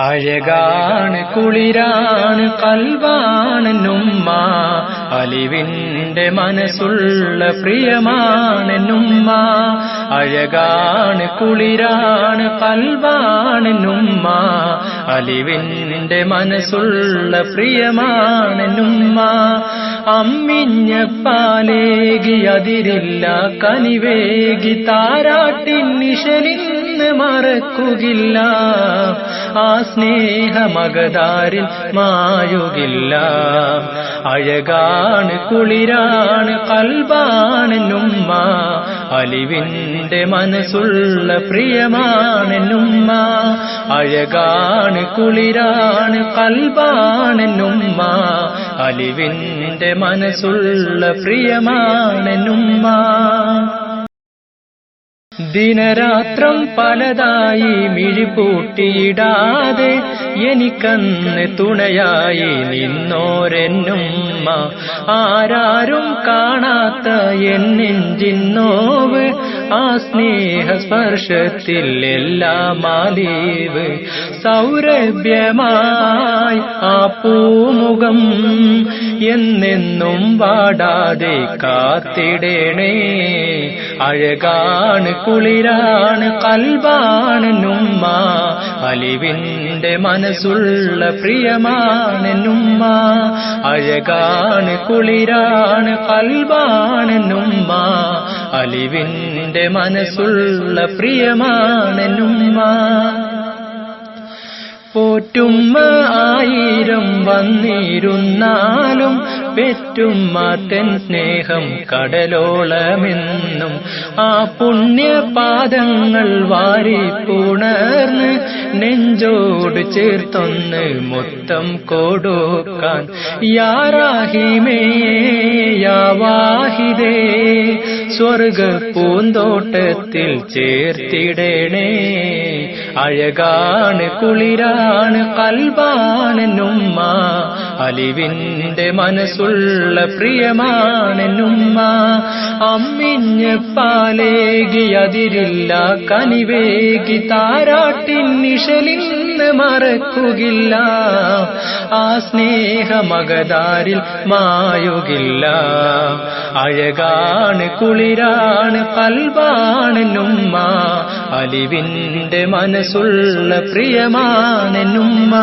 അഴകാണ് കുളിരാണ് കൽബാണെന്നുമ്മ, അലിവിന്റെ മനസ്സുള്ള പ്രിയമാണെന്നുമ്മ. അഴകാണ് കുളിരാണ് കൽബാണെന്നുമ്മ, അലിവിന്റെ മനസ്സുള്ള പ്രിയമാണെന്നുമ്മ. അമ്മിഞ്ഞ പാലേകി അതിരില്ല കനിവേകി താരാട്ടിൻ നിഴലിന്ന് മറക്കുകില്ല, ആ സ്നേഹമകതാരിൽ മായുകില്ല. അഴകാണ് കുളിരാണ് കൽബാണെന്നുമ്മ, അലിവിന്റെ മനസ്സുള്ള പ്രിയമാണെന്നുമ്മ. അഴകാണ് കുളിരാണ് കൽബാണെന്നുമ്മ, അലിവിന്റെ മനസ്സുള്ള പ്രിയമാണെന്നുമ്മ. ദിനരാത്രം പലതായി മിഴിപൂട്ടിയിടാതെ എനിക്കന്ന് തുണയായി നിന്നോരെന്നുമ്മ. ആരാരും കാണാത്ത എന്നെഞ്ചിൻ നോവ്, ആ സ്നേഹസ്പർശത്തിൽ എല്ലാം അലിവ്. സൗരഭ്യമായി ആ പൂമുഖം എന്നെന്നും വാടാതെ കാത്തിടണേ. അഴകാണ് കുളിരാണ് കൽബാണെന്നുമ്മ, അലിവിന്റെ മനസ്സുള്ള പ്രിയമാണെന്നുമ്മ. അഴകാണ് കുളിരാണ് കൽബാണെന്നുമ്മ, അലിവിന്റെ മനസ്സുള്ള പ്രിയമാണെന്നുമ്മ. പോറ്റുമ്മ ആയിരം വന്നിരുന്നാലും പെറ്റുമ്മ തൻ സ്നേഹം കടലോളമെന്നും. ആ പുണ്യപാദങ്ങൾ വാരിപ്പുണർന്ന് നെഞ്ചോട് ചേർത്തൊന്ന് മൊത്തം കൊടുക്കാൻ. യാ റഹീമേ യാ വാഹിദേ, സ്വർഗ പൂന്തോട്ടത്തിൽ ചേർത്തിടണേ. അഴകാണ് കുളിരാണ് കൽബാണെന്നുമ്മ, അലിവിന്റെ മനസ്സുള്ള പ്രിയമാണെന്നുമ്മ. അമ്മിഞ്ഞ പാലേകി അതിരില്ല കനിവേകി താരാട്ടിൻ നിഴലിന്ന് മറക്കുകില്ല, ആ സ്നേഹമകതാരിൽ മായുകില്ല. അഴകാണ് കുളിരാണ് കൽബാണെന്നുമ്മ, അലിവിന്റെ മനസ്സുള്ള പ്രിയമാണെന്നുമ്മ.